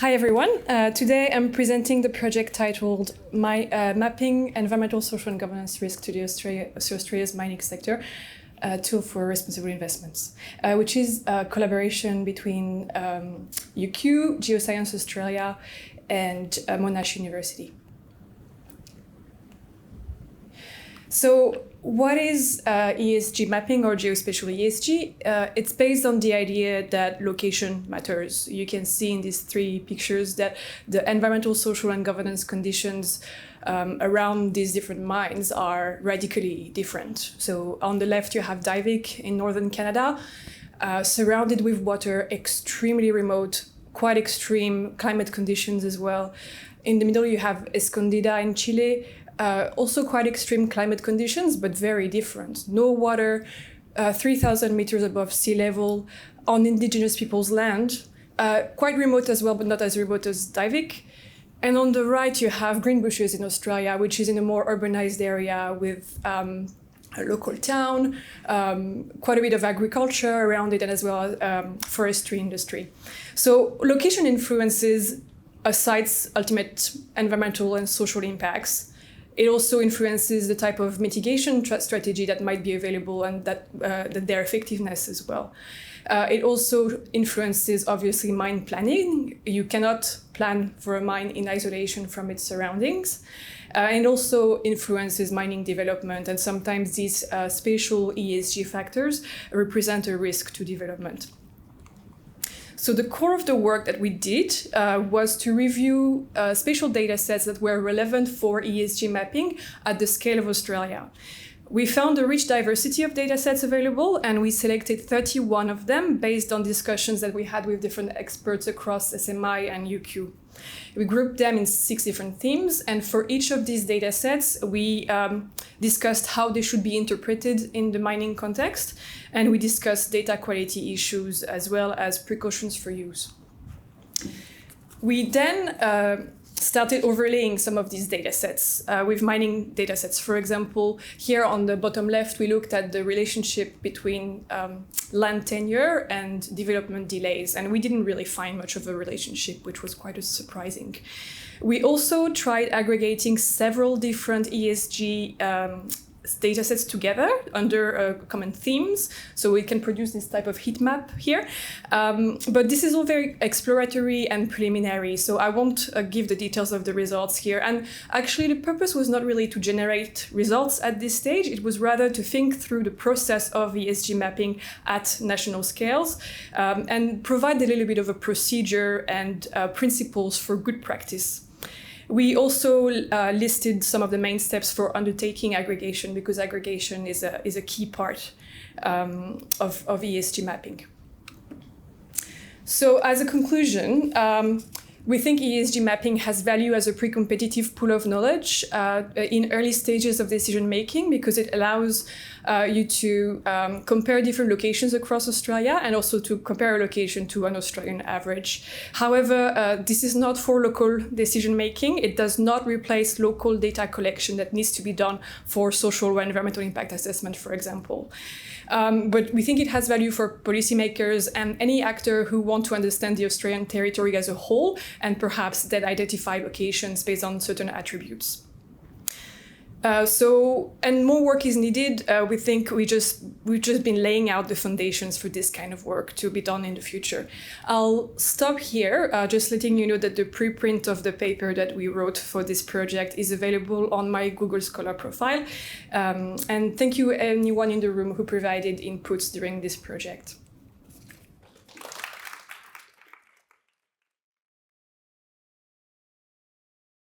Hi everyone. Today I'm presenting the project titled Mapping Environmental, Social and Governance Risk to Australia's Mining Sector, Tool for Responsible Investments, which is a collaboration between UQ, Geoscience Australia and Monash University. So what is ESG mapping or geospatial ESG? It's based on the idea that location matters. You can see in these three pictures that the environmental, social and governance conditions around these different mines are radically different. So on the left you have Divik in northern Canada, surrounded with water, extremely remote, quite extreme climate conditions as well. In the middle you have Escondida in Chile, also quite extreme climate conditions, but very different. No water, 3,000 meters above sea level, on indigenous people's land, quite remote as well, but not as remote as Divik. And on the right, you have Greenbushes in Australia, which is in a more urbanized area with a local town, quite a bit of agriculture around it, and as well as forestry industry. So location influences a site's ultimate environmental and social impacts. It also influences the type of mitigation strategy that might be available and that their effectiveness as well. It also influences, obviously, mine planning. You cannot plan for a mine in isolation from its surroundings. And also influences mining development. And sometimes these spatial ESG factors represent a risk to development. So the core of the work that we did was to review spatial data sets that were relevant for ESG mapping at the scale of Australia. We found a rich diversity of data sets available, and we selected 31 of them based on discussions that we had with different experts across SMI and UQ. We grouped them in 6 different themes, and for each of these data sets, we discussed how they should be interpreted in the mining context, and we discussed data quality issues as well as precautions for use. We then started overlaying some of these data sets with mining data sets. For example, here on the bottom left, we looked at the relationship between land tenure and development delays, and we didn't really find much of a relationship, which was quite surprising. We also tried aggregating several different ESG data sets together under common themes, so we can produce this type of heat map here. But this is all very exploratory and preliminary, so I won't give the details of the results here. And actually, the purpose was not really to generate results at this stage. It was rather to think through the process of ESG mapping at national scales and provide a little bit of a procedure and principles for good practice. We also listed some of the main steps for undertaking aggregation, because aggregation is a key part of ESG mapping. So as a conclusion, we think ESG mapping has value as a pre-competitive pool of knowledge in early stages of decision making, because it allows you to compare different locations across Australia and also to compare a location to an Australian average. However, this is not for local decision making. It does not replace local data collection that needs to be done for social or environmental impact assessment, for example. But we think it has value for policymakers and any actor who want to understand the Australian territory as a whole and perhaps then identify locations based on certain attributes. And more work is needed. We think we've just been laying out the foundations for this kind of work to be done in the future. I'll stop here, just letting you know that the preprint of the paper that we wrote for this project is available on my Google Scholar profile. And thank you anyone in the room who provided inputs during this project.